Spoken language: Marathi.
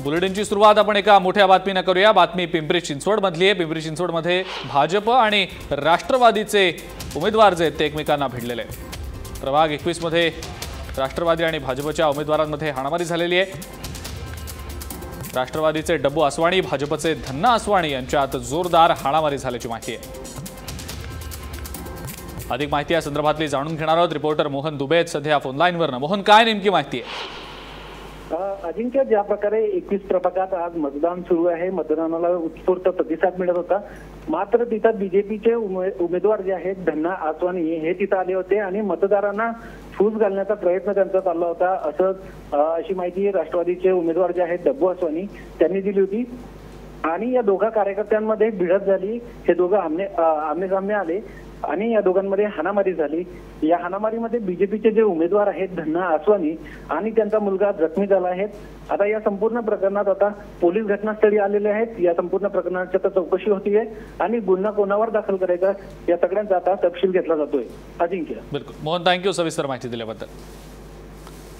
बुलेटिनची सुरुवात आपण एका मोठ्या बातमीने करूया। बातमी पिंपरी चिंचवड मधली आहे। पिंपरी चिंचवड मध्ये भाजप आणि राष्ट्रवादीचे उमेदवार जे ते एकमेकांना भिडलेले आहेत। प्रभाग 21 मध्ये राष्ट्रवादी आणि भाजपच्या उमेदवारांमध्ये हाणामारी झालेली आहे। राष्ट्रवादीचे डब्बू आसवाणी, भाजपचे धन्ना आसवाणी यांच्यात जोरदार हाणामारी झाल्याची माहिती आहे। अधिक माहिती या संदर्भातली जाणून घेणार आहोत। रिपोर्टर मोहन दुबे सध्या फोन लाईनवर। मोहन, काय नेमकी माहिती आहे? अजिंक्य, ज्या प्रकारे 21 प्रभागात आज मतदान सुरू आहे, मतदानाला उत्स्फूर्त प्रतिसाद मिळत होता, मात्र तिथं बीजेपीचे उमेदवार जे आहेत धन्ना आसवानी हे तिथं आले होते आणि मतदारांना फूस घालण्याचा प्रयत्न त्यांचा चालला होता, अशी माहिती राष्ट्रवादीचे उमेदवार जे आहेत डब्बू आसवानी त्यांनी दिली होती। आणि या दोघा कार्यकर्त्यांमध्ये भिडत झाली। हे दोघं आमने सामने आले आणि या दोघांमध्ये हाणामारी झाली। या हाणामारीमध्ये बीजेपीचे जे उमेदवार आहेत धन्ना आसवानी आणि त्यांचा मुलगा जखमी झाला आहे। आता या संपूर्ण प्रकरणात आता पोलीस घटनास्थळी आलेले आहेत। या संपूर्ण प्रकरणाची आता चौकशी होतीये आणि गुन्हा कोणावर दाखल करायचा या सगळ्यांचा आता तपशील घेतला जातोय। अजिंक्य, बिलकुल मोहन, थँक्यू सविस्तर माहिती दिल्याबद्दल।